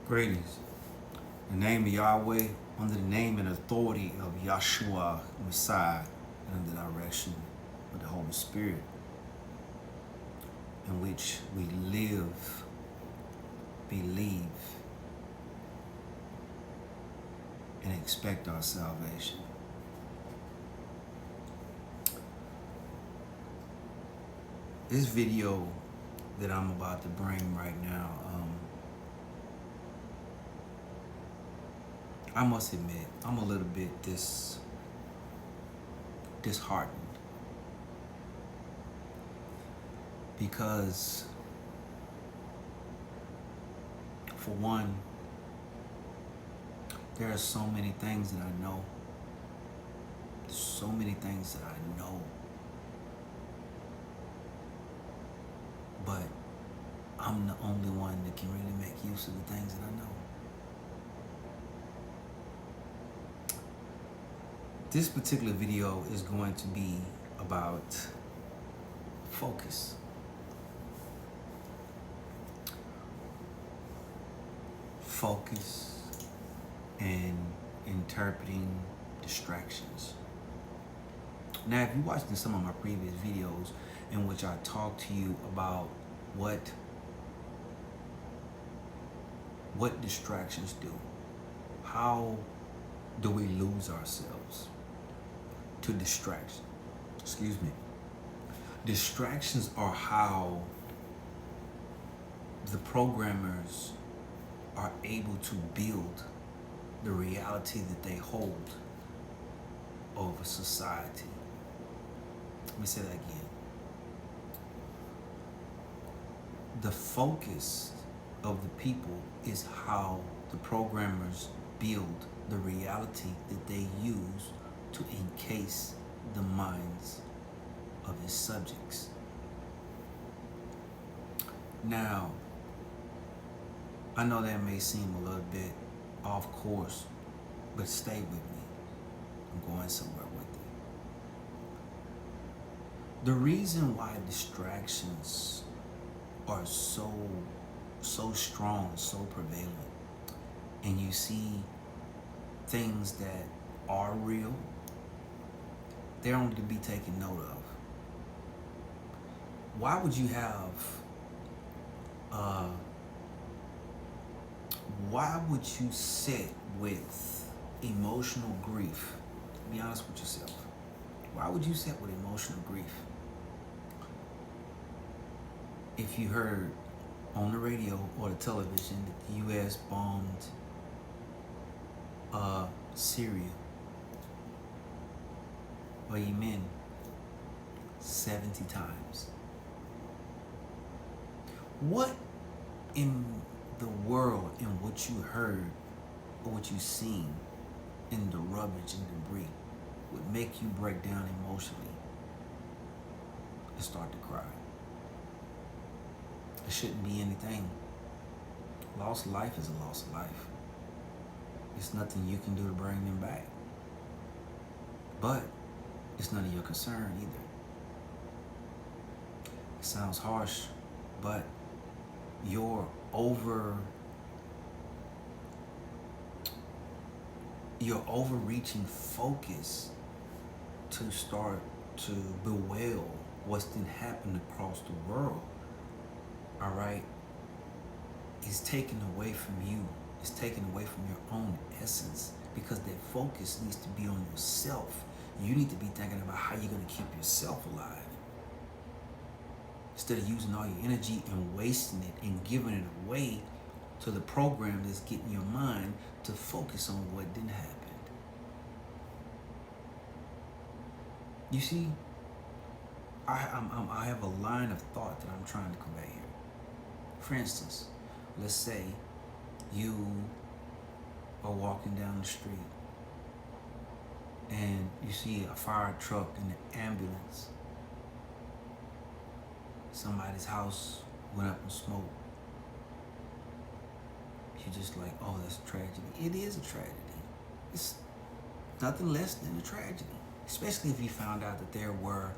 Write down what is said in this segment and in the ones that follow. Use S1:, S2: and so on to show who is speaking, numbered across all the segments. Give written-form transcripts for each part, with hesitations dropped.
S1: Greetings. In the name of Yahweh, under the name and authority of Yahshua Messiah, and under the direction of the Holy Spirit, in which we live, believe, and expect our salvation. This video that I'm about to bring right now, I must admit, I'm a little bit disheartened because, for one, there are so many things that I know. So many things that I know. But I'm the only one that can really make use of the things that I know. This particular video is going to be about focus. Focus and interpreting distractions. Now, if you watched some of my previous videos in which I talked to you about what distractions do, how do we lose ourselves to distraction? Excuse me. Distractions are how the programmers are able to build the reality that they hold over society. Let me say that again. The focus of the people is how the programmers build the reality that they use to encase the minds of his subjects. Now, I know that may seem a little bit off course, but stay with me. I'm going somewhere with it. The reason why distractions are so strong, so prevalent, and you see things that are real, they're only to be taken note of. Why would you sit with emotional grief? Be honest with yourself. Why would you sit with emotional grief? If you heard on the radio or the television that the U.S. bombed Syria or Yemen 70 times. What in the world, in what you heard or what you seen in the rubbish and debris would make you break down emotionally and start to cry? It shouldn't be anything. Lost life is a lost life. It's nothing you can do to bring them back. But it's none of your concern either. It sounds harsh, but your overreaching focus to start to bewail what's been happening across the world, all right, is taken away from you. It's taken away from your own essence, because that focus needs to be on yourself. You need to be thinking about how you're going to keep yourself alive, instead of using all your energy and wasting it and giving it away to the program that's getting your mind to focus on what didn't happen. You see, I have a line of thought that I'm trying to convey here. For instance, let's say you are walking down the street and you see a fire truck and an ambulance. Somebody's house went up in smoke. You're just like, oh, that's a tragedy. It is a tragedy. It's nothing less than a tragedy. Especially if you found out that there were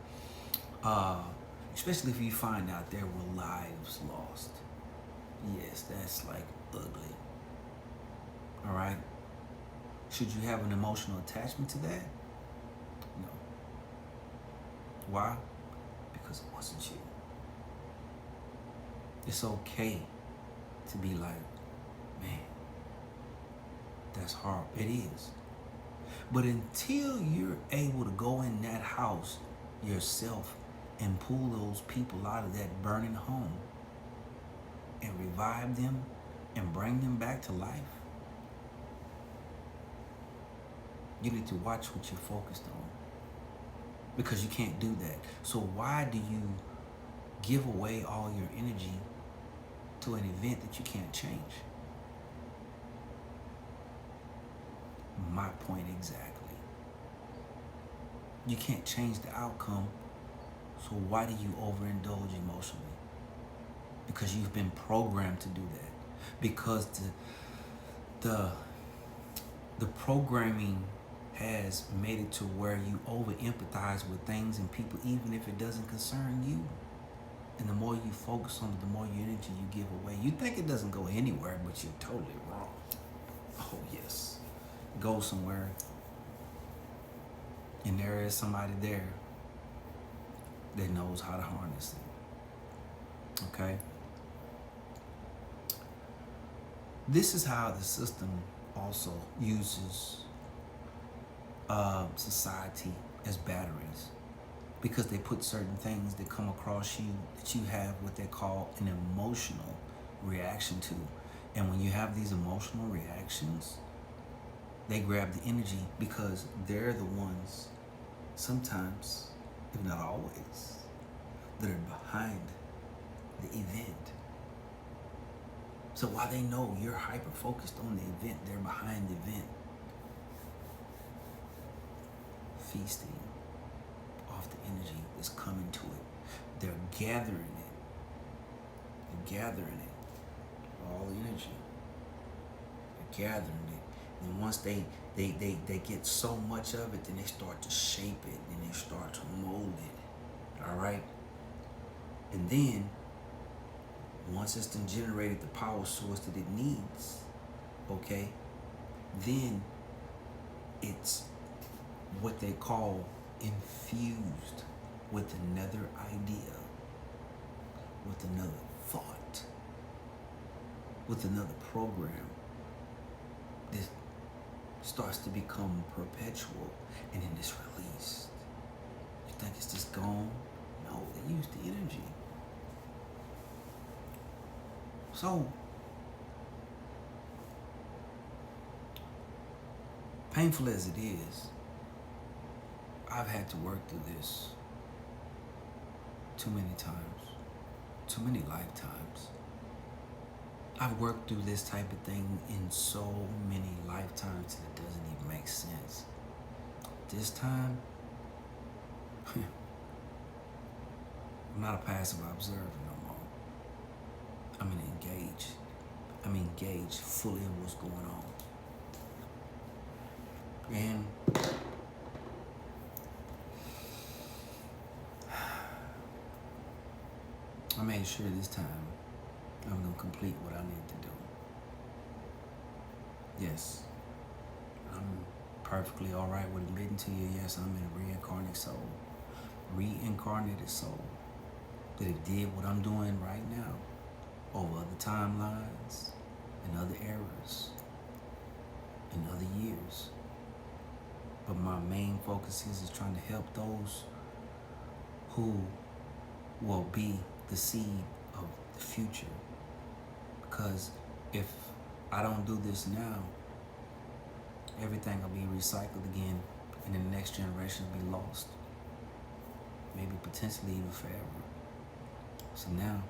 S1: lives lost. Yes, that's like ugly. All right? Should you have an emotional attachment to that? No. Why? Because it wasn't you. It's okay to be like, man, that's hard. It is. But until you're able to go in that house yourself and pull those people out of that burning home and revive them and bring them back to life, you need to watch what you're focused on, because you can't do that. So why do you give away all your energy to an event that you can't change? My point exactly. You can't change the outcome, so why do you overindulge emotionally? Because you've been programmed to do that. Because the programming has made it to where you over empathize with things and people, even if it doesn't concern you. And the more you focus on it, the more your energy you give away. You think it doesn't go anywhere, but you're totally wrong. Oh yes, it goes somewhere. And there is somebody there that knows how to harness it. Okay? This is how the system also uses society as batteries, because they put certain things that come across you that you have what they call an emotional reaction to. And when you have these emotional reactions, they grab the energy, because they're the ones, sometimes, if not always, that are behind the event. So while they know you're hyper focused on the event, they're behind the event, feasting off the energy that's coming to it. They're gathering it. They're gathering it. All the energy. They're gathering it. And once they get so much of it, then they start to shape it, and they start to mold it. All right? And then, once it's then generated the power source that it needs, okay, then it's what they call infused with another idea, with another thought, with another program. This starts to become perpetual, and then it's released. You think it's just gone? No, they use the energy. So, painful as it is, I've had to work through this too many times, too many lifetimes. I've worked through this type of thing in so many lifetimes that it doesn't even make sense. This time, I'm not a passive observer no more. I'm engaged. I'm engaged fully in what's going on. And I made sure this time I'm going to complete what I need to do. Yes, I'm perfectly all right with admitting to you, yes, I'm a reincarnated soul that it did what I'm doing right now over other timelines and other eras and other years. But my main focus is trying to help those who will be the seed of the future. Because if I don't do this now, everything will be recycled again, and then the next generation will be lost. Maybe potentially even forever. So now,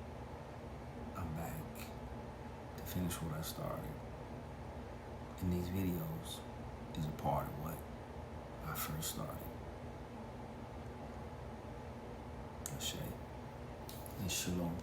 S1: I'm back to finish what I started. And these videos is a part of what I first started. Ashe. And shalom.